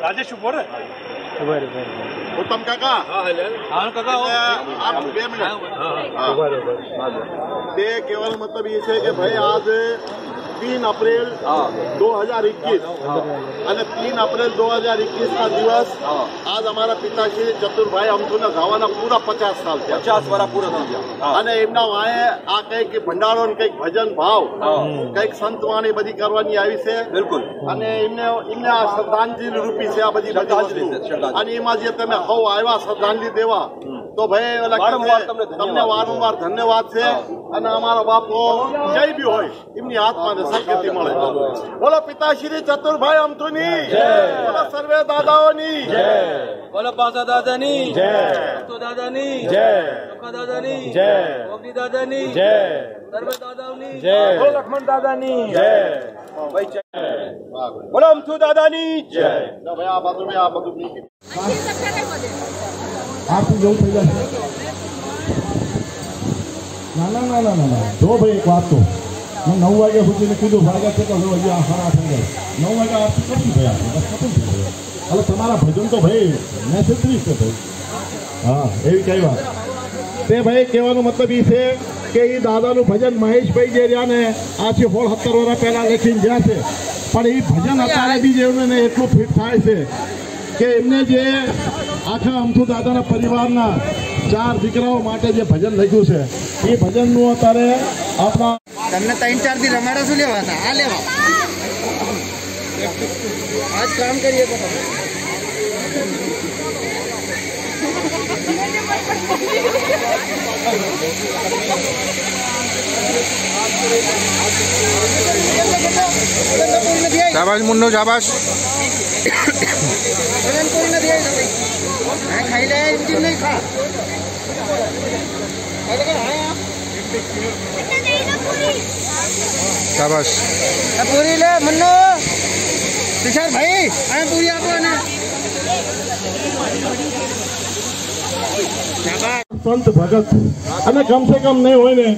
राजेश ऊपर उत्तम काका काका आप 2 मिनट તે કહેવાનો મતલબ એ છે કે ભાઈ આજ 3 अप्रैल 2021 અને 3 अप्रैल 2021 का दिवस आज हमारा पिताश्री चतुरभाई अमथुना જવાના પૂરા 50 સાલ થયા 50 વર્ષ પૂરા થઈ ગયા અને એમના વાએ આ કંઈક ભંડારો ને કંઈક ભજન ભાવ કંઈક સંતવાણી બધી કરવાની આવી છે બિલકુલ અને એમને આ શ્રદ્ધાંજલિ રૂપી છે આ બધી અને એમાં જે તમે હવ આવ્યા શ્રદ્ધાંજલિ દેવા તો ભાઈ તમને વારંવાર ધન્યવાદ છે અને અમારા બાપો જય બી હોય એમની આત્માને સદગતિ મળે બોલો પિતાશ્રી ચતુરભાઈ અમથુની બોલો સર્વે દાદાઓની बोलो पासा दादानी तो दादानी चोखा दादानी मोगली दादानी सर्वे दादानी बोलो लक्ष्मण दादानी भाई बोलो अमथु दादानी भाई आ बाजू में આરતી જેવું થઈ જાય ના ના ના ના ના જો ભાઈ એક વાત તો મેં 9 વાગ્યા સુધીને કીધું ભાગ્યા છે કે હજી આ 8:30 થઈ જાય 9 વાગ્યા આરતી કરશું ભાઈ આપણે બસ ખતમ થઈ ગયું હવે તમારા ભજન તો ભાઈ મેસેજ છે ભાઈ હા એવી કઈ વાત તે ભાઈ કહેવાનો મતલબ એ છે કે એ દાદાનું ભજન મહેશભાઈ જે રહ્યા ને આથી 17 વર્ષ પહેલા લખીને ગયા છે પણ એ ભજન અત્યારે બી જેમને એટલું ફિટ થાય છે કે એમને જે આખા અમથુ દાદાના પરિવારના 4 દીકરાઓ માટે જે ભજન લખ્યું છે એ ભજનનું અત્યારે આપણા તમને 3-4 દી રમાડા શું લેવા હતા આ લેવા आज काम करिए शाबाश मुन्नो शाबाश खाई ले नहीं खा शाबाश पूरी ले मुन्नो तुषार भाई आए पूरी आपको ना સંત ભગત અને કમ સે કમ નહીં હોય ને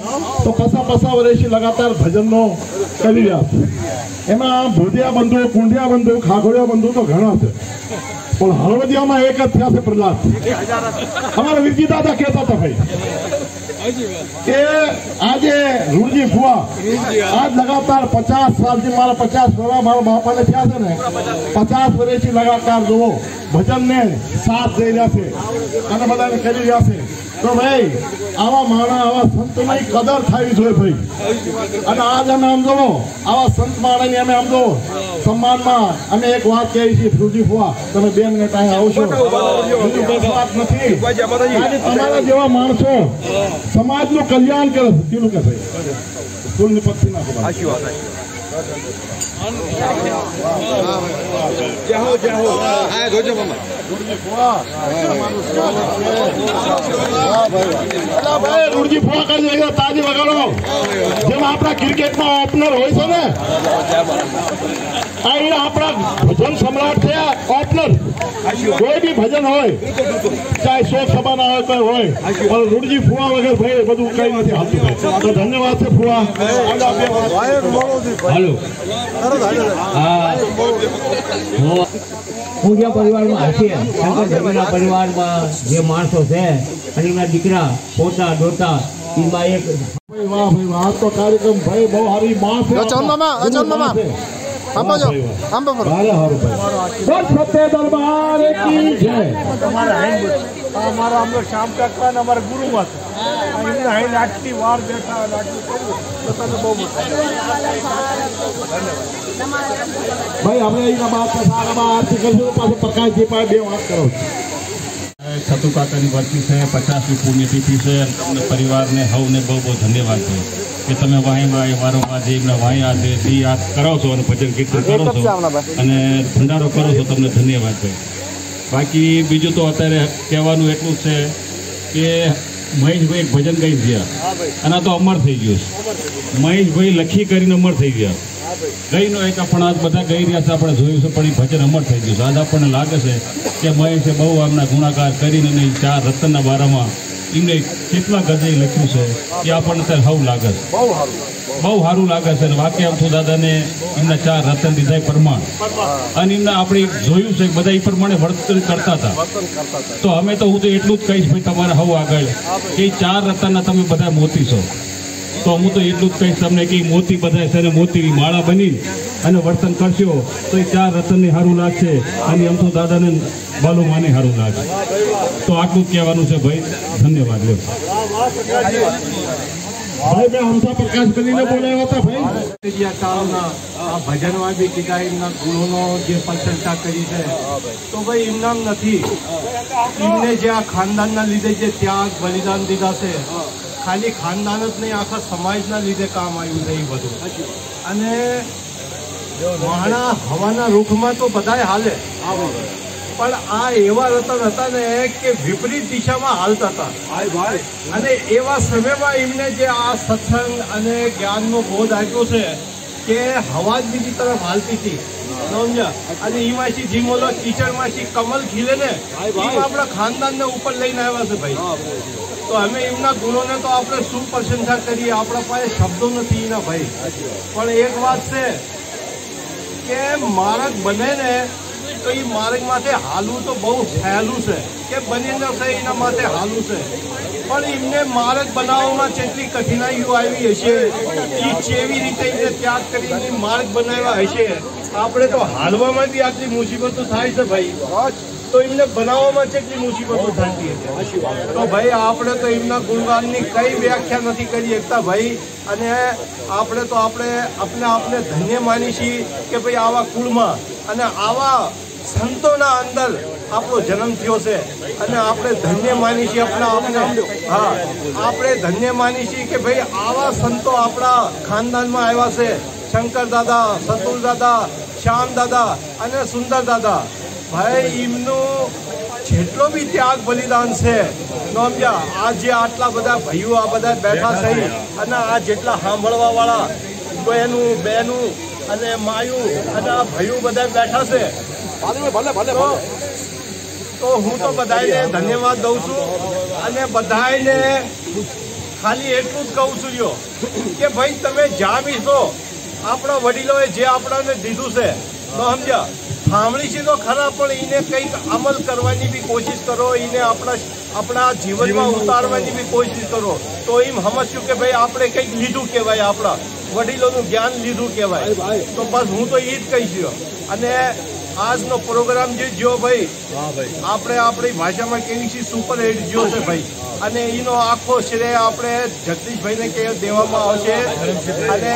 તો 50 વર્ષથી લગાતાર ભજનનો કરી રહ્યા છે એમાં ભૂતિયા બંધુ કુંડિયા બંધુ ખાગોળિયા બંધુ તો ઘણા છે પણ હળવદિયામાં એક જ થયા છે પ્રહલાદ અમારા વીરજી દાદા કહેતા હતા ભાઈ કે આજે રૂડજી ફુવા આજ લગાતાર 50 સાલથી મારા 50 વર્ષ મારા બાપાને થયા છે ને 50 વર્ષથી લગાતાર જુઓ ભજનને સાથ દઈ રહ્યા છે અને બધાને કરી રહ્યા છે તો ભાઈ આવા માણા આવા સંતોની કદર થવી જોઈએ ભાઈ અને આજ અમે આમ જોવો આવા સંત માણાની અમે આમ જોવો સન્માનમાં અમે એક વાત કહી છીએ રૂડજી ફુવા તમે 2 મિનિટ અહીંયા આવશો બીજું કોઈ વાત નથી તમારા જેવા માણસો સમાજનું કલ્યાણ કરે છે કેવું કે ભાઈ કુલની પક્ષી ના રૂડજી ફુવા કરી તાજી વગાડો જેમ આપણા ક્રિકેટમાં ઓપનર હોય છે ને આપણા ભજન સમ્રાટ છે ઓપનર કોઈ બી ભજન હોય ચાહે શોક સભા ના હોય કોઈ હોય પણ રૂડજી ફુવા વગર ભાઈ બધું કઈ નથી હાલતું તો ધન્યવાદ છે ફુવા પૂજા પરિવારમાં હશે શંકર જમીના પરિવારમાં જે માણસો છે અને એમના દીકરા પોતા ડોટા એમાં એક વાહ ભાઈ વાહ તો કાર્યક્રમ ભાઈ બહુ સારી માણસ દરબાર કી જય हमारा हम लोग शाम का खान हमारे गुरु मत आटली वार बैठा भाई हमने बात आरती कर प्रकाश जी पाए 2 વાત કરો छतु काकानी वर्ती है 50મી पुण्यतिथि है परिवार ने हव ने बहुत बहुत धन्यवाद है कि તમે વાહી વારંવાર જે વાહી આ યાદ કરો છો અને ભજન કીર્તન કરો છો અને ભંડારો કરો છો તમને ધન્યવાદ ભાઈ બાકી બીજું તો અત્યારે કહેવાનું એટલું છે કે મહેશભાઈ એક ભજન ગાઈ ગયા અને તો અમર થઈ ગયું મહેશભાઈ લખી કરીને અમર થઈ ગયા ગઈનો એક પણ આજ બધા ગઈ રહ્યા છે આપણે જોયું છે પણ એ ભજન અમર થઈ ગયું છે આજ આપણને લાગે છે કે મહેશે બહુ આમના ગુણાકાર કરીને 4 રતનના બારામાં એમને કેટલા ગજે લખ્યું છે એ આપણને અત્યારે હવ લાગે છે બહુ સારું લાગે છે અને વાક્ય અમથુ દાદાને એમના 4 રતન દીધા પ્રમાણ અને એમને આપણે જોયું છે બધા એ પ્રમાણે વર્તન કરતા હતા. તો અમે તો હું તો એટલું જ કહીશ ભાઈ તમારે હવે આગળ કે 4 રતનના તમે બધા મોતી છો. તો હું તો એટલું જ કહીશ તમને કે મોતી બધા છે અને મોતીની માળા બની અને વર્તન કરશો તો એ 4 રતનને સારું લાગશે અને અમથુ દાદાને બાલું માને સારું લાગે. તો આટલું જ કહેવાનું છે ભાઈ. ધન્યવાદ. લ્યો ભાઈ મેં હમસા પ્રકાશ કરીને બોલાવ્યા હતા ભાઈ. આ ભજનમાં બી કીધા એમના ગુણોનો જે પ્રશંસા કરી છે તો ભાઈ એમના નથી. એમને જે આ ખાનદાનના લીધે જે ત્યાગ બલિદાન દીધા છે ખાલી ખાનદાન જ નહીં આખા સમાજના લીધે કામ આવ્યું છે એ બધું. અને માણા હવાના રૂખમાં તો બધાય હાલે પણ આ એવા રતન હતા ને કે વિપરીત દિશામાં હાલતા હતા. અને એવા સમયમાં એમને જે આ સત્સંગ અને જ્ઞાનનો બોધ આપ્યો છે કે હવા જ બીજી તરફ હાલતી હતી સમજ્યા. અને એમાંથી જેમ ઓલો કિચડમાંથી કમલ ખીલે ને એમ આપણા ખાનદાનને ઉપર લઈને આવ્યા છે ભાઈ. તો અમે એમના ગુણોને તો આપણે શું પ્રશંસા કરીએ, આપણા પાસે શબ્દો નથી એના ભાઈ. પણ એક વાત છે કે માર્ગ બને ને તો એ માર્ગ માટે હાલવું તો બહુ સહેલું છે કે બની ન થાય એના માટે હાલવું છે. પણ એમને માર્ગ બનાવવામાં જેટલી કઠિનાઈઓ આવી હશે એ કેવી રીતે એને ત્યાગ કરીને માર્ગ બનાવ્યા હશે. આપણે તો હાલવામાં બી આટલી મુસીબતો થાય છે ભાઈ તો એમને બનાવવામાં જેટલી મુસીબતો થતી હશે. તો ભાઈ આપણે તો એમના ગુણગાનની કઈ વ્યાખ્યા નથી કરી શકતા ભાઈ. અને આપણે તો આપણે ધન્ય માની છીએ કે ભાઈ આવા કુળમાં અને આવા સંતોના અંદર આપણો જન્મ થયો છે. અને આપણે ધન્ય માની છીએ આપણે ધન્ય માની છીએ કે ભાઈ આવા સંતો આપણા ખાનદાનમાં આવ્યા છે. શંકર દાદા, સતુલ દાદા, શ્યામ દાદા અને સુંદર દાદા. ભાઈ એમનું જેટલો બી ત્યાગ બલિદાન છે સમજ્યા. આ જે આટલા બધા ભાઈઓ આ બધા બેઠા છે અને આ જેટલા સાંભળવા વાળા બહેનું અને માયું અને આ ભાઈઓ બધા બેઠા છે તો હું તો બધાને ધન્યવાદ દઉં છું. અને બધાને ખાલી એટલું જ કહું છું કે ભાઈ તમે જામી છો આપણા વડીલોએ જે આપણને દીધું છે તો સમજ્યા. સાંભળી છે તો ખરા પણ એને કંઈક અમલ કરવાની બી કોશિશ કરો, એને આપણા જીવનમાં ઉતારવાની બી કોશિશ કરો તો એમ સમજશું કે ભાઈ આપણે કંઈક લીધું કહેવાય, આપણા વડીલોનું જ્ઞાન લીધું કહેવાય. તો બસ હું તો એ જ કહીશ. અને આજનો પ્રોગ્રામ જે જ્યો ભાઈ આપણે આપણી ભાષામાં કેવી છે સુપર હિટ જ્યો છે ભાઈ. અને એનો આખો શ્રેય આપણે જગદીશભાઈને કે દેવામાં આવશે અને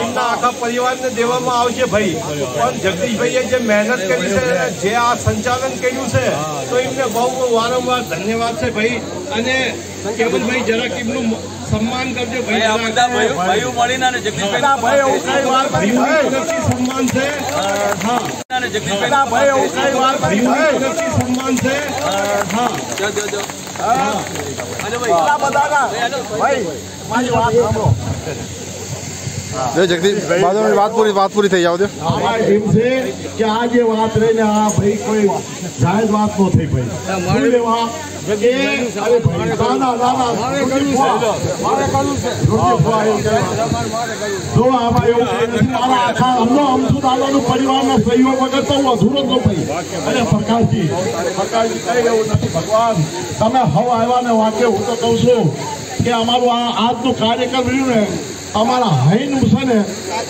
એમના આખા પરિવારને દેવામાં આવશે ભાઈ. પણ જગદીશભાઈએ જે મહેનત કરી છે, જે આ સંચાલન કર્યું છે તો એમને બહુ વારંવાર ધન્યવાદ છે ભાઈ. અને કેવલભાઈ જરાક એમનું સન્માન કરજો ભાઈ. ભાઈઓ મળીને જગદીશભાઈ સન્માન છે. હા સન્માન છે. હા જગદીશ વાત પૂરી થઈ જાવ દે. એમ છે કે આ જે વાત રહી ને આ ભાઈ કોઈ જાહેર વાત નો થઈ ભાઈ. પરિવારના સહયોગ વગર તો હું અધૂરો જ ભાઈ. અને પ્રકાશજી કઈ એવું નથી ભગવાન તમે હવે આવ્યા ને વાક્ય હું તો કહું છું કે અમારું આ આજનું કાર્યક્રમ રહ્યું ને અમારા હાઈનું છે ને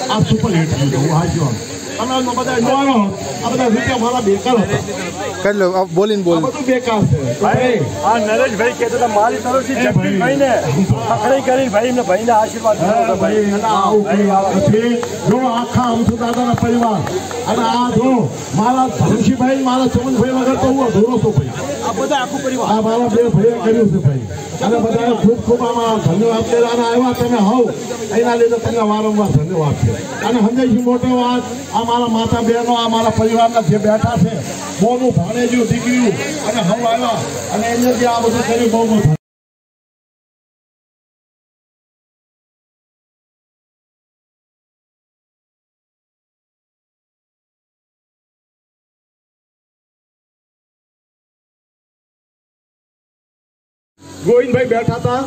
આ સુપર હિટ થયું. હું હાજર અમે બધા નો આવ્યો આ બધા રૂપિયા મારા બેકાર હતા. કરી લો બોલીને બોલ બધું બેકાર છે. આ નરેશભાઈ કહેતો હતા મારી તરફથી જગદીશભાઈ ને પકડી કરી ભાઈને આશીર્વાદ જો આખા અમથુ દાદાના પરિવાર અને આ જો મારા ધનુષીભાઈ મારા ચમનભાઈ વગર તો હું અધૂરો છું ભાઈ. આ બધા આખું પરિવાર આ મારા બે ભાઈએ કર્યું છે ભાઈ. અને બધાને ખૂબ ખૂબ આમાં ધન્યવાદ દેવા આવ્યા તમે હોવ એના લીધે તમને વારંવાર ધન્યવાદ છે. અને હંમેશા મોટો વાત આ મારા માતા બહેનો આ મારા પરિવારના જે બેઠા છે મોનું ભાણેજું દીકરીયું અને હવ આવ્યા અને એને જે આ બધું કર્યું બહુ બહુ ગોવિંદભાઈ બેઠા હતા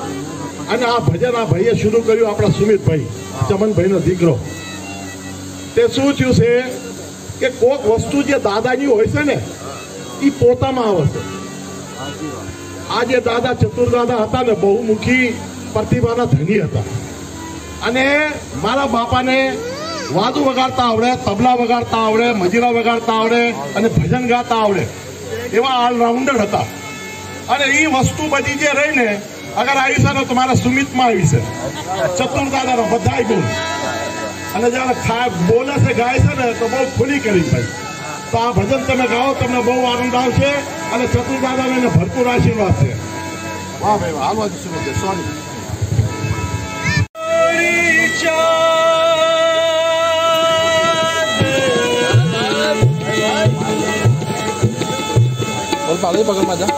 અને આ ભજન આ ભાઈએ શરૂ કર્યું, આપણા સુમિતભાઈ ચમનભાઈનો દીકરો. તે શું થયું છે કે કોઈક વસ્તુ જે દાદાની હોય છે ને એ પોતામાં આવે છે. આ જે દાદા ચતુરદાદા હતા ને બહુમુખી પ્રતિભાના ધની હતા, અને મારા બાપાને વાદુ વગાડતા આવડે, તબલા વગાડતા આવડે, મજીરા વગાડતા આવડે અને ભજન ગાતા આવડે એવા ઓલરાઉન્ડર હતા. અને એ વસ્તુ બધી જે રહી ને અગર આવી છે ને તો મારા સુમિતમાં આવી છે, ચતુરદાદાનો બધા ગુણ. અને જયારે બોલે છે ગાય છે ને તો બહુ ખુલ્લી કરી ભાઈ. તો આ ભજન તમે ગાઓ, તમને બહુ આનંદ આવશે અને ચતુરદાદાને એને ભરપૂર આશીર્વાદ છે. વાહ ભાઈ વાહ, હાલવા દઈશું. સોરી પાલે પગલમાં જા.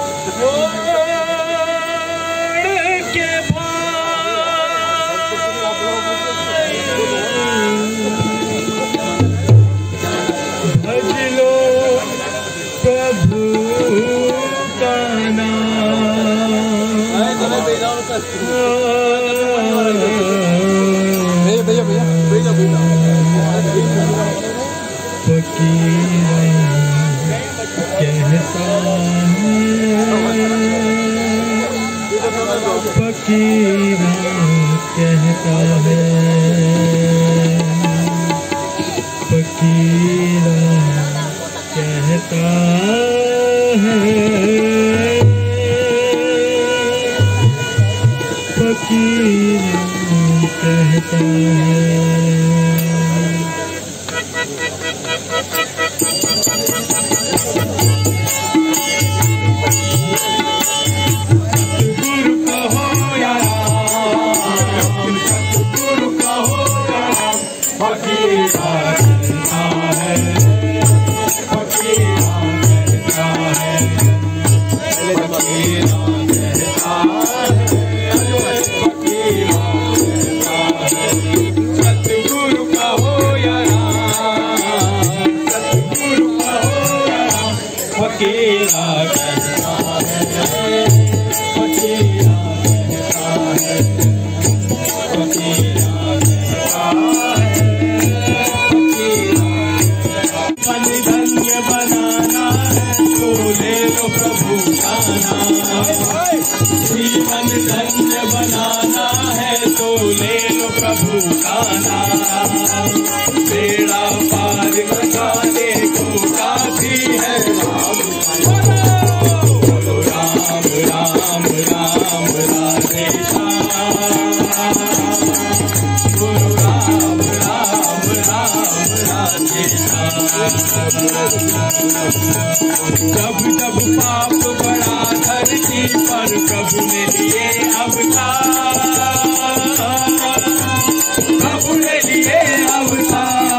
जब जब पाप बड़ा धरती पर प्रभु ने लिए अवतार, प्रभु ने लिए अवतार।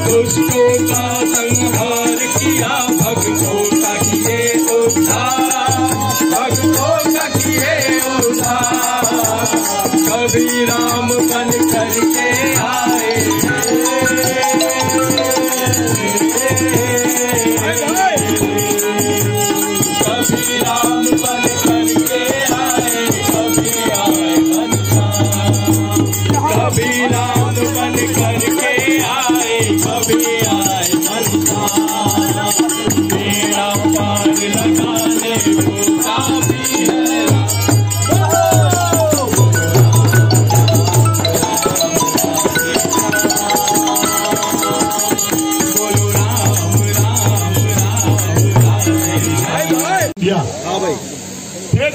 दुष्टों का संहार किया, भक्तों का किए उद्धार, भक्तों का किए उद्धार। कभी राम बन करके आए, कभी राम बन करके आए, कभी आए मनसान, कभी राम बन करके आए, कभी आए मनसान। मेरा पार लगाने को काफी है।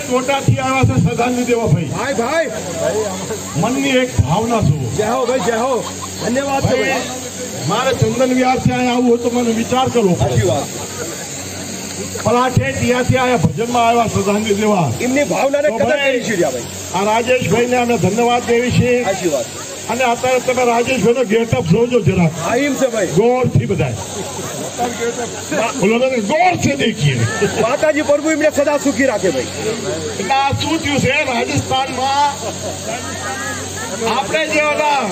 કોટાથી આવ્યા છે શ્રદ્ધાંજલિ દેવા ભાઈ. ભાઈ ભાઈ મનની એક ભાવના જુઓ. જય હો ભાઈ, જય હો. ધન્યવાદ છે ભાઈ. મારે ચંદન વિહારથી અહીંયા આવવું હોય તો મને વિચાર કરવો પડે. પણ આ ઠેઠ ત્યાંથી આયા ભજનમાં આવ્યા શ્રદ્ધાંજલિ દેવા. એમની ભાવનાને કદર કરી છે ભાઈ. આ રાજેશભાઈને અમે ધન્યવાદ દેવી છે. આશીર્વાદ. અને અત્યારે તમે રાજેશભાઈનો ગેટઅપ જોજો જરાક. એમ છે ભાઈ, ગોળથી બધા ગોળ છે દેખીએ. માતાજી પ્રભુ એમને સદા સુખી રાખે ભાઈ. એટલે આ શું થયું છે રાજસ્થાનમાં આપણે જે ઓલા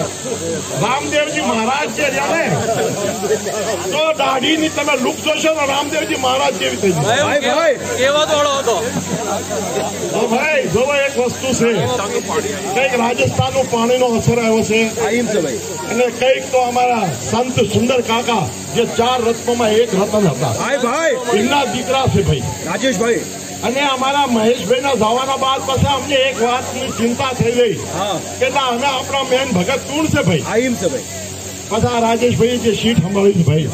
રામદેવજી મહારાજ જે રહ્યા ને તો દાઢીની તમે લુક જોશો ને રામદેવજી મહારાજ જેવી થઈ ગઈ. કેવો દોડો હતો તો ભાઈ જોવો એક વસ્તુ છે કઈક રાજસ્થાનનું પાણીનો અસર આવ્યો છે અને કઈક તો અમારા સંત સુંદર કાકા જે 4 રત્નોમાં એક રત્ન હતા એમના દીકરા છે ભાઈ રાજેશભાઈ. અને અમારા મહેશભાઈ ના જવાના બાદ પછી અમને એક વાતની ચિંતા થઈ ગઈ કે અમે આપણા મેન ભગત કોણ છે ભાઈ પછી આ રાજેશભાઈ જે સીટ સંભાળી છે ભાઈ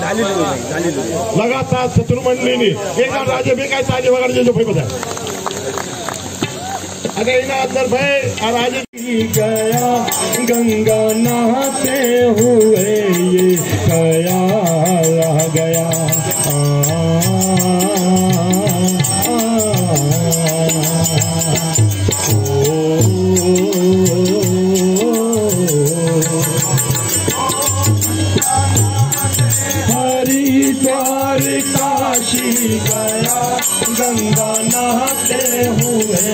લગાતાર ચતુર્મંડળીની એક રાજેશભાઈ કઈ તાજી વગાડી દેજો ભાઈ બધા. અને એના અંદર ભાઈ આ રાજે ગયા ગંગા નહાતે હુએ ये ख्याल गया हरिद्वार काशी गया गंगा नहाते हुए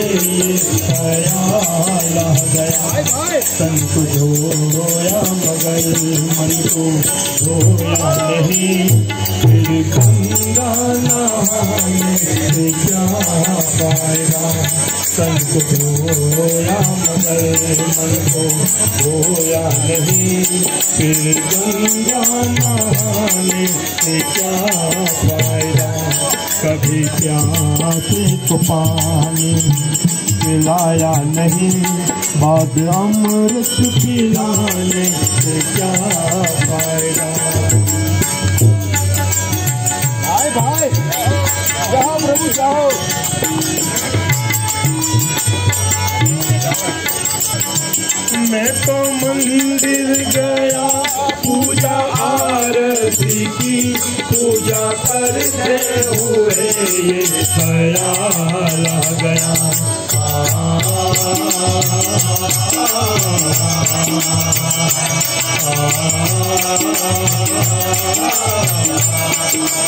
ख्याल गया तन को धोया मगर मन को धोया नहीं फिर गंगा नहाने से क्या पाएगा तन को धोया मगर मन को धोया नहीं फिर गंगा नहाने से क्या फायदा कभी प्यासे को पानी पिलाया नहीं बाद अमृत पिलाने से क्या फायदा. भाई भाई जाओ प्रभु जाओ. मैं तो मंदिर गया पूजा आरती की पूजा करते हुए ये ख्याल गया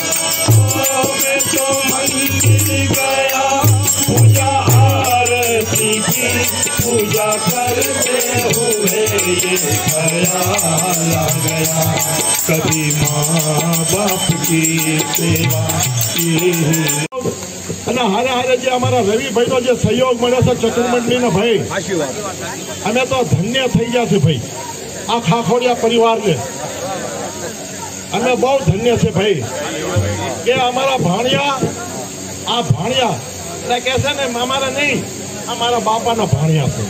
मैं तो मंदिर गया पूजा आरती की पूजा करते हुए ये ख्याल गया कभी माँ बाप की सेवा की. અને હારે હારે જે અમારા રવિભાઈનો જે સહયોગ મળ્યો છે ચતુર્મંડળીનો ભાઈ અમે તો ધન્ય થઈ ગયા છે ભાઈ આ ખાખોડિયા પરિવારને અમે બહુ ધન્ય છે ભાઈ કે અમારા ભાણિયા આ ભાણિયા એટલે કે છે ને અમારા નહીં અમારા બાપાના ભાણિયા છે.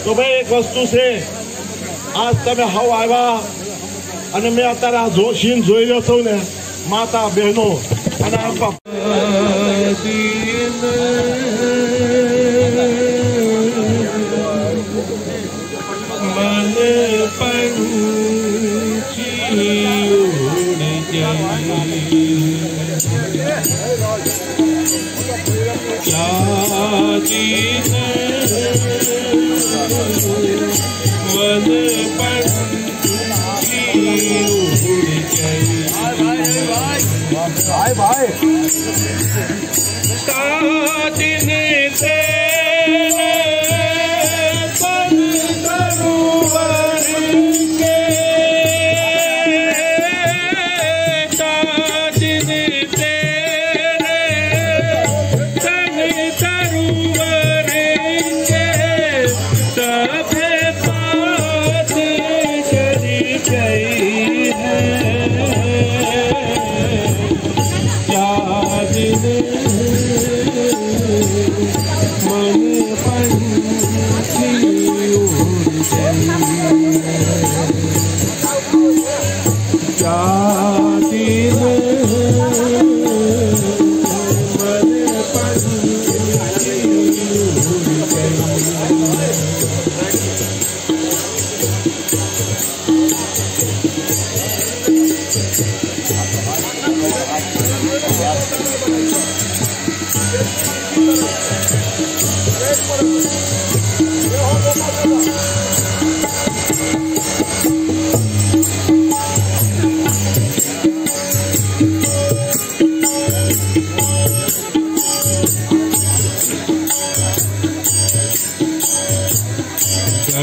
તો ભાઈ એક વસ્તુ છે આજ તમે હાવ આવ્યા અને મેં અત્યારે આ સીન જોઈ રહ્યો છું ને માતા બહેનો અને આપવા भाई भाई दिन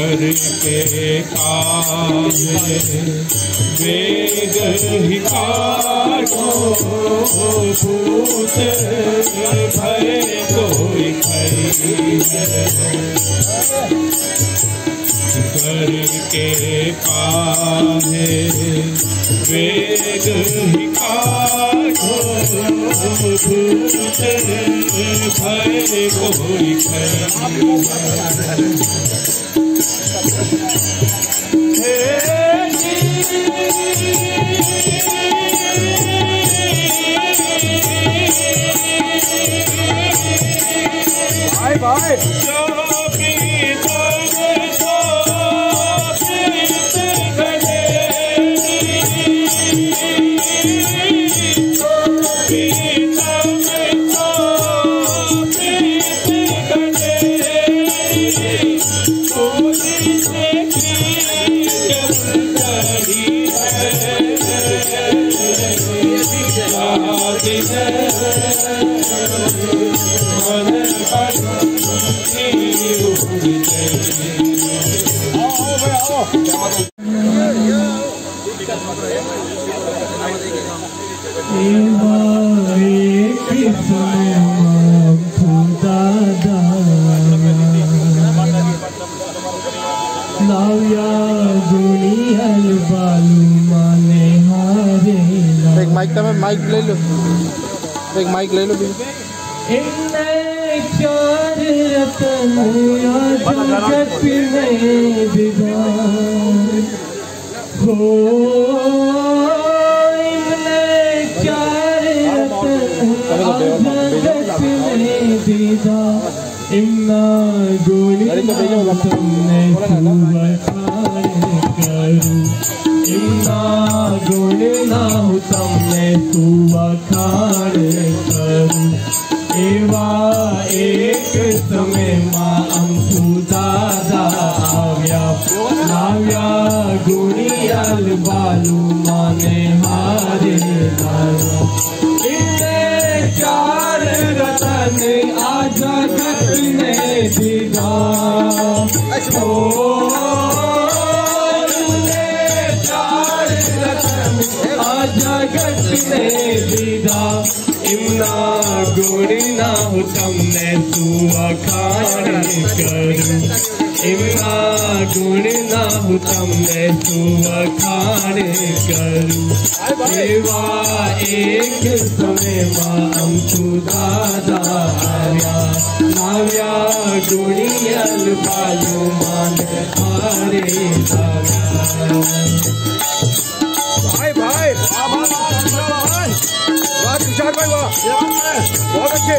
करके काहे वेग ही काटो भूत भय कोई खरी करके काहे वेग ही काटो भूत भय कोई खरी भाई भाई एक माइक तो मैं माइक ले लो, एक माइक ले लो भी। चार रतन जगत में विदान हो, चार रतन जगत में विदान इम्ना गोली तुमने करूं, इम्ना गोली ना हो तुमने सुवखान करूं। एवा एक समय मां अमथू दादा आव्या, लाव्या गुणियल बालू माने हारे दादा। इन्ने चार रतन आ जगत ने दिदा, ओ इन्ने चार रतन आ जगत ने दिदा। इम्ना गुणी ना हो तुमने सुवखान करूं, इम्ना गुणी ना हो तुमने सुवखान करूं। एवा एक समय मां अमथू दादा आव्या, लाव्या गुणियल बालू माने हारे दादा। भाई भाई वाह तुषार भाई वाह बहुत अच्छे।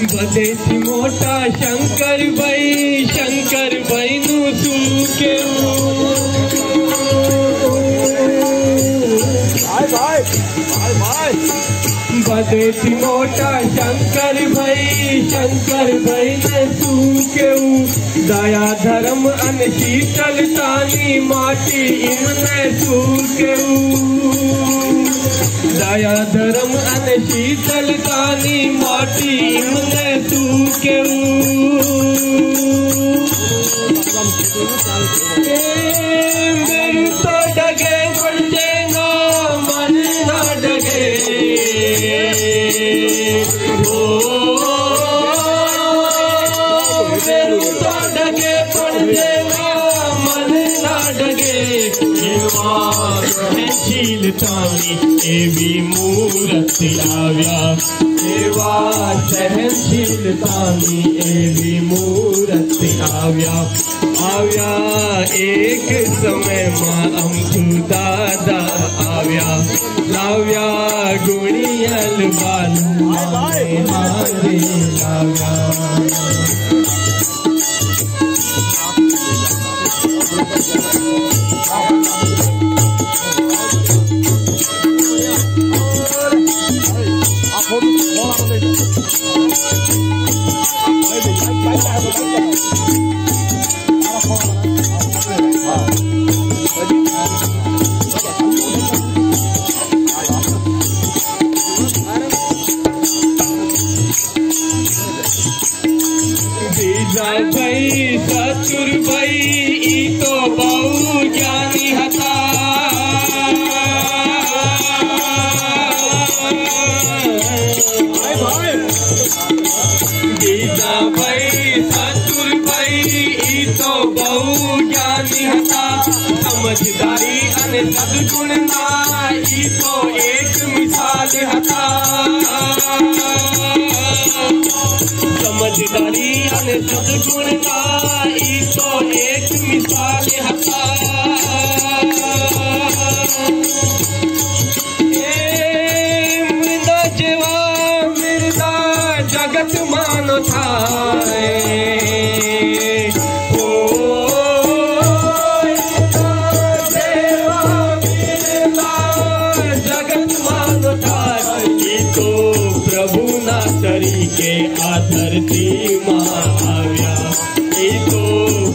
बदेसी मोटा शंकर भाई नु सूके भाई भाई भाई बदेसी मोटा शंकर भाई ने सूके दया धर्म अन शीतल तानी माटी इमने सूके। दया धर्म अन शीतल तानी माटी इमने सूके। मेरू तो डगे पड़ते ना मन ना डगे, मेरू तो डगे पड़ते ना मन ना डगे। सहनशीलतानी एवी मूरत आव्या, एवा सहनशीलतानी एवी मूरत आव्या। आव्या एक समय मां अमथू दादा आव्या, लाव्या गुणियल बालू माने हारे लाव्या। બીજા ભાઈ ચતુર ભાઈ ઈ તો બહુ જ્ઞાની હતા બીજા ભાઈ ચતુર ભાઈ ઈ તો બહુ જ્ઞાની હતા સમજદારી અને સદગુણના ઈ તો એક મિસાલ હતા समझदारी અને સદગુણના ઈ તો એક મિસાલ હતા એ મૃદા જેવા મિર્દા જગતમાં ન થાય તરીકે આ ધરતીમાં આવ્યા એ તો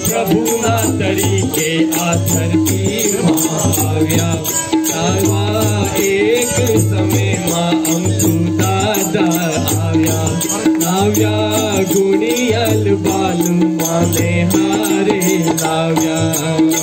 પ્રભુના તરીકે આ ધરતીમાં આવ્યા તારા એક સમયમાં અમથુ દાદા આવ્યા ગુણિયલ બાલુ માને હારે લાવ્યા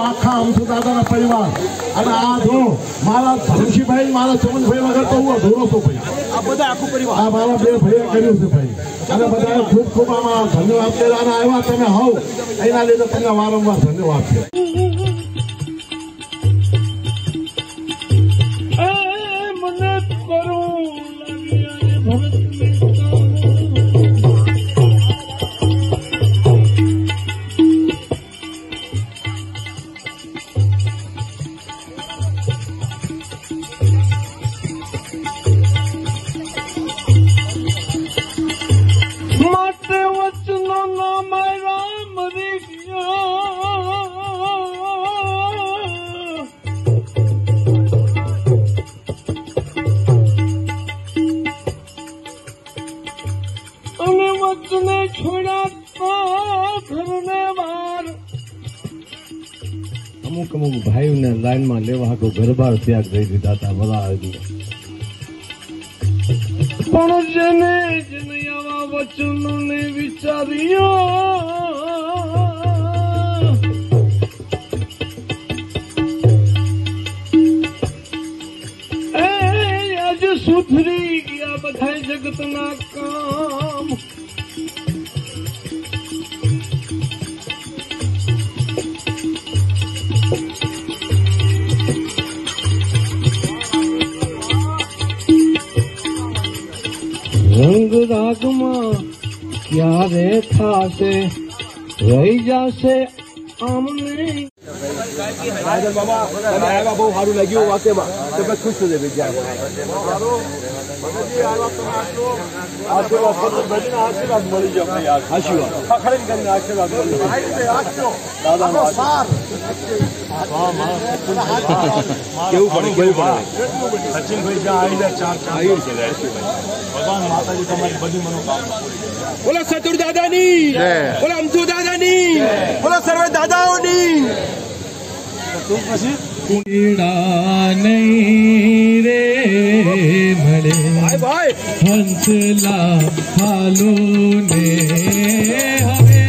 આખા અમથુ દાદાના પરિવાર અને આ જો મારા ધનશીભાઈ મારા ચમનભાઈ વગર તો હું અધૂરો છું ભાઈ આ બધા આખું પરિવાર આ મારા બે ભાઈએ કર્યું છે ભાઈ અને બધાને ખૂબ ખૂબ આમાં ધન્યવાદ કર્યા અને આવ્યા તમે હોવ એના લીધે તમને વારંવાર ધન્યવાદ છે અમુક ભાઈઓને લાઈનમાં લેવા હાકો ગરબાર ત્યાગ દઈ દીધા હતા બધા પણ જેને જેને આવા વચનોને વિચાર્યો એ આજે સુધરી ગયા બધા જગતના કામ રંગ રાગમાં ક્યારે થાશે રહી જશે આમને બાબા તમે આવ્યા બહુ સારું લાગ્યું વાક્યમાં તમે ખુશ થઈ જાય આશીર્વાદ મળી જાય આશીર્વાદ કરીને આશીર્વાદ કેવું પડે સચિનભાઈ જ્યાં આવીને ચાર આવ્યું છે ભગવાન માતાજી તમારી બધી મનોકામના બોલો સતુર દાદાની બોલો અમથુ દાદાની બોલો સર્વે દાદાઓની કુંડા નહીં રે મળે હંસલા હાલો ને હવે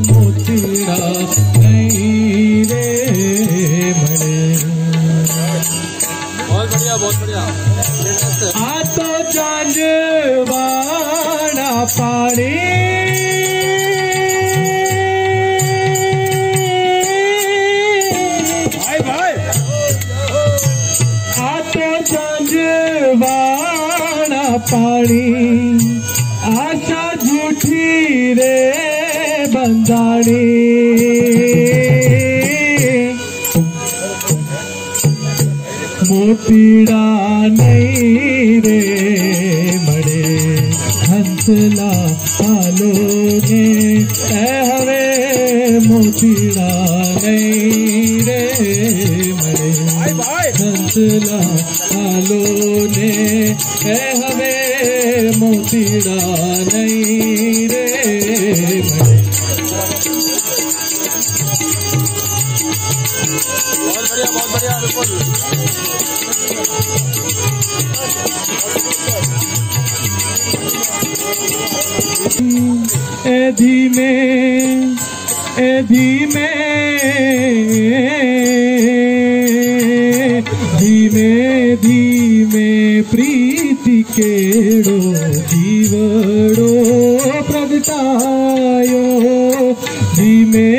મોતીડા નહીં રે મળે बहुत बढ़िया आ तो चांदवाना पानी भाई आ तो चांदवाना पानी आशा झूठी रे बंदाणी मोतीड़ा नहीं रे मरे हंसला हालो ने हरे मोतीड़ा नहीं रे मरे हंसला હાલો ને હે હવે મોતીડા નહીં રે મળે. बहुत बढ़िया बिल्कुल. धीमे धीमे धीमे धीमे प्रीति केड़ो जीवड़ो प्रगटायो. धीमे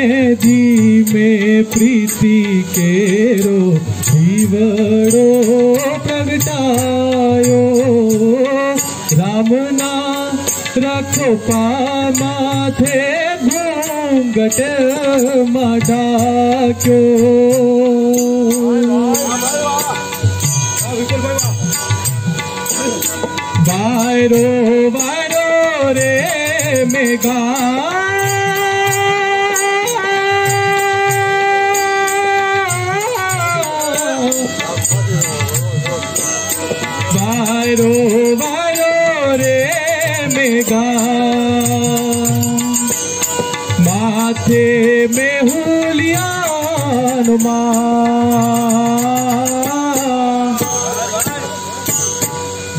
धीमे प्रीति केड़ो जीवड़ो प्रगटायो. रामना रखो पामाथे घूंघट मढाक्यो. वायरो वायरो रे मेघा वायरो वायरो रे मेघा माथे में हुलियान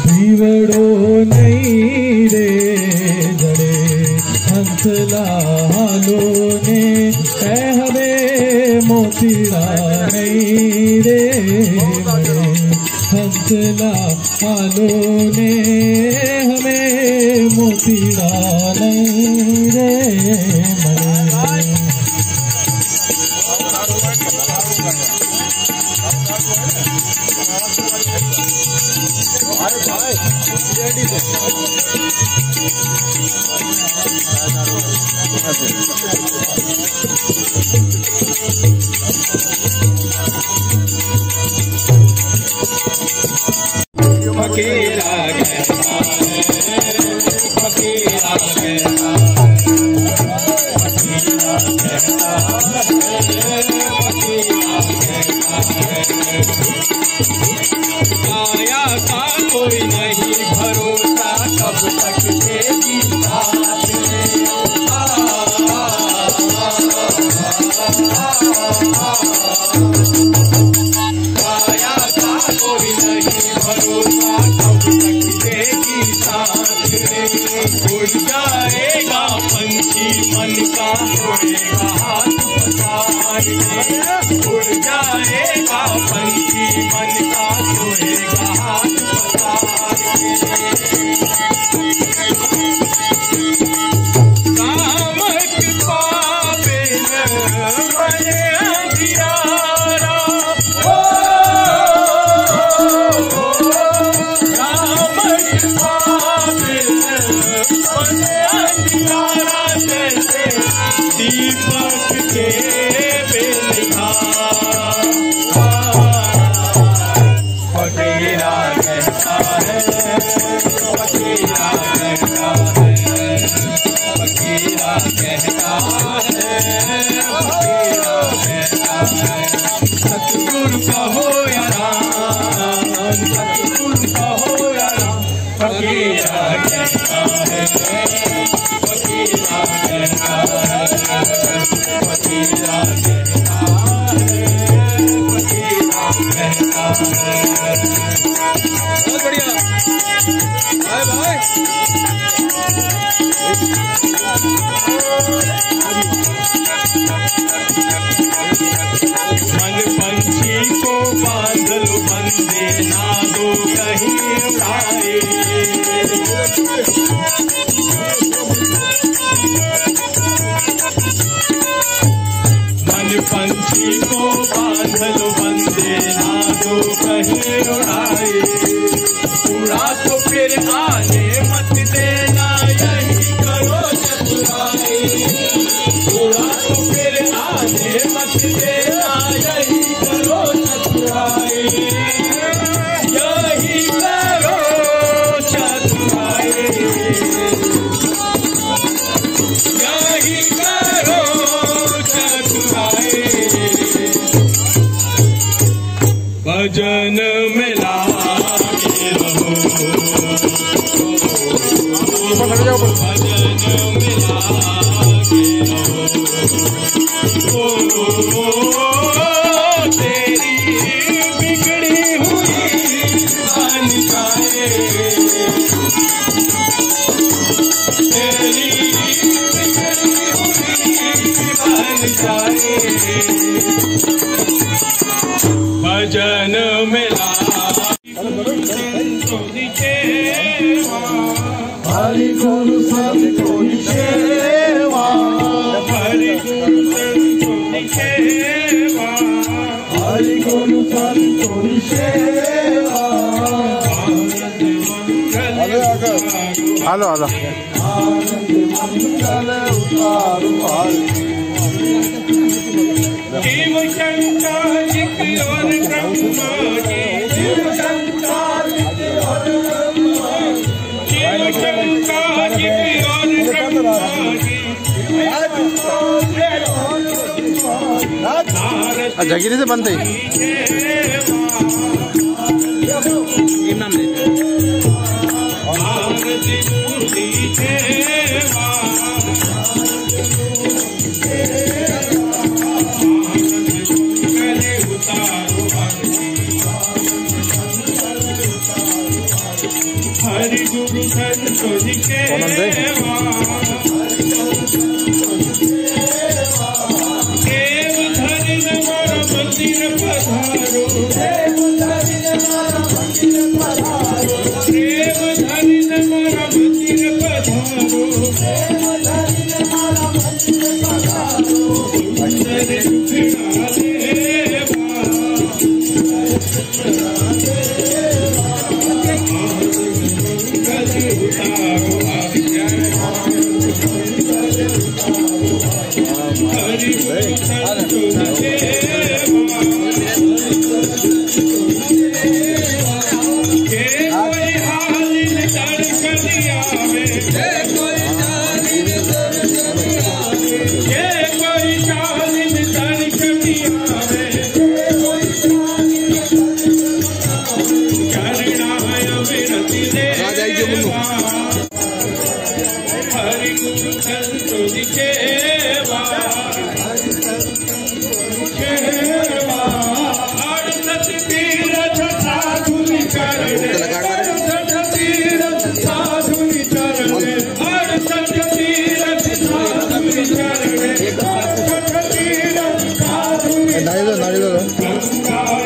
दीवड़ो नहीं रे जड़े हंसला हालो ने हवे मोतीड़ा नहीं रे हंसला हालो ने हमें मोतीड़ा नहीं रे फकीरा कहता है फकीरा कहता आया का कोई नहीं भरोसा कब तक देगी साथ आया का कोई नहीं भरोसा कब तक देगी साथ उड़ जाएगा पंछी मन का उड़ेगा हाथ पसार उड़ जाएगा पंछी मन का उड़ेगा हाथ पसार कामक पावे न बने अंधियारा कामक पावे न बने अंधियारा जैसे दीपक के फकीरा कहता है फकीरा कहता है फकीरा कहता है फकीरा कहता है सतगुरु कहो या राम सतगुरु कहो या राम फकीरा कहता है फकीरा कहता है फकीरा कहता है फकीरा कहता है. बहुत बढ़िया भाई भाई मन पंछी को बादल बंदे ना दो कहीं उड़ाए मन पंछी को बादल बंदे ना दो कहीं उड़ाए उड़ा तो फिर आने मत देना यही करो चतुराई गुरु संतों की सेवा, हरि गुरु संतों की सेवा, हरि गुरु संतों की सेवा। हेलो हेलो आनंद मंगल उतारू आरती। शिव शंकर जी की और ब्रह्मा जी, शिव शंकर जी की और ब्रह्मा जी, शिव शंकर जी की और ब्रह्मा जी, जगीरे से बनते हरि गुरु संतों की सेवा, देव धरि नमर मंदिर पधारो, देव धरि नमर मंदिर पधारो, देव धरि नमर मंदिर पधारो, देव धरि नमर मंदिर पधारो, सुंदर दुखड़ा देवा, हरि गुरु संतों की सेवा, के कोई हालिन दर्शन आवे, के कोई हालिन दर्शन आवे, के कोई हालिन दर्शन आवे, के कोई हालिन करणाय विरति देवा, हरि गुरु संतों की सेवा, अड़सठ तीरथ साधु चरणे, अड़सठ तीरथ साधु चरणे, अड़सठ तीरथ साधु चरणे, अड़सठ तीरथ साधु गंगा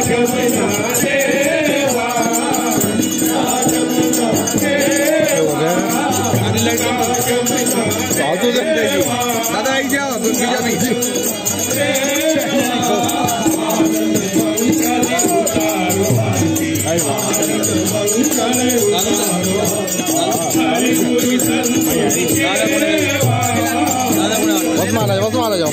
जमुना देवा, गंगा जमुना देवा, दादा आई जाओ बीजा नहीं बस मारा जाओ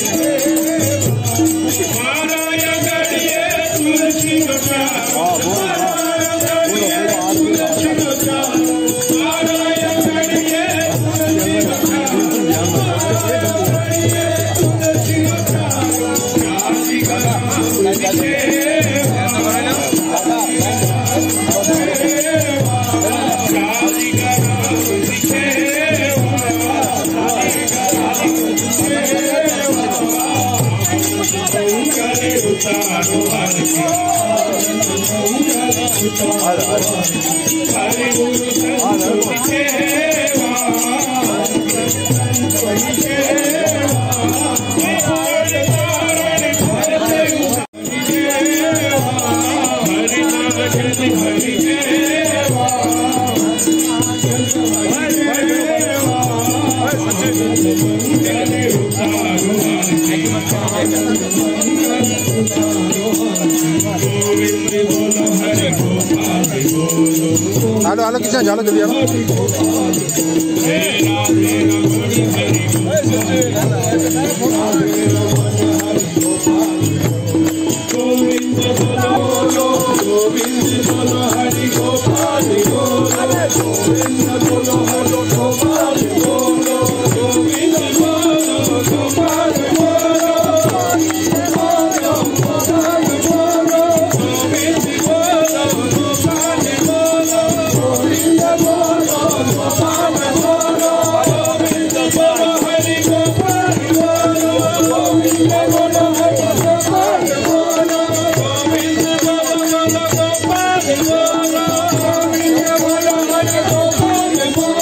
हरि गुरु संतों की सेवा, हेलो हेलो किसान जानो जल्दी आओ गोविंद बोलो हरि गोपाल बोलो, गोविंद बोलो हरि गोपाल बोलो, गोविंद बोलो गोपाल बोलो, गोविंद बोलो गोपाल बोलो, गोविंद बोलो गोपाल बोलो, गोविंद बोलो गोपाल बोलो, गोविंद बोलो हरि गोपाल बोलो, गोविंद बोलो हरि गोपाल बोलो, गोविंद बोलो गोपाल बोलो, गोविंद बोलो हरि गोपाल बोलो।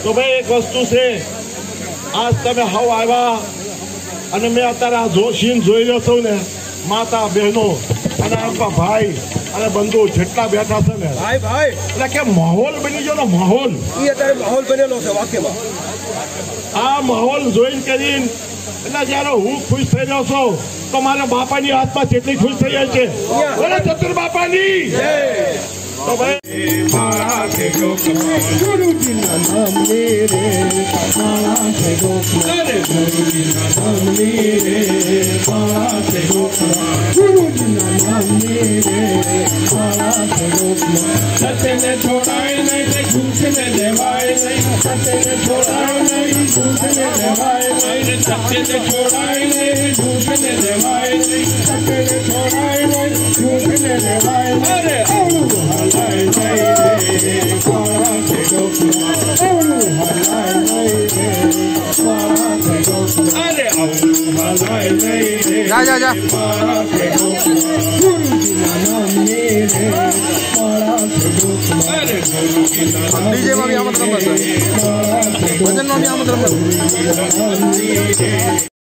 તો ભાઈ એક વસ્તુ છે, આજ તમે હવ આવ્યા અને મેં અત્યારે આ સીન જોઈ રહ્યો છું ને, માતા બહેનો અને આપણા ભાઈ અને બંધુ જેટલા બેઠા છે ને ભાઈ એટલે કે માહોલ બની ગયો ને માહોલ. અત્યારે માહોલ બનેલો છે વાક્યમાં. આ માહોલ જોઈને કરીને એટલે જયારે હું ખુશ થઈ રહ્યો છું તો મારા બાપાની આત્મા જેટલી ખુશ થઈ જાય છે. બોલો ચતુર બાપાની. તો ભાઈ ગુરુજીના નામ લે રે માળા છે ગોખલા, ગુરુજીના નામ લે રે માળા છે ગોખલા, ગુરુજીના નામ લે રે માળા છે ગોખલા. સત્યને છોડાય નહીં, ઘૂસને દેવાય નહીં, સત્યને છોડાય નહીં, ઘૂસને દેવાય નહીં, સત્યને છોડાય નહીં, ઘૂસને દેવાય નહીં, સત્યને છોડાય નહીં, ઘૂસને દેવાય નહીં. અરે હલાય નહીં રે માળા છે ગોખલા, હલાય નહીં રે માળા છે ગોખલા, અરે હલાય નહીં રે માળા છે ગોખલા, ગુરુજીના નામ લે રે માળા છે ગોખલા, અરે ગુરુજીના નામ ડીજે માં બી આમંત્રણ છે, ભજન માં બી આમંત્રણ છે.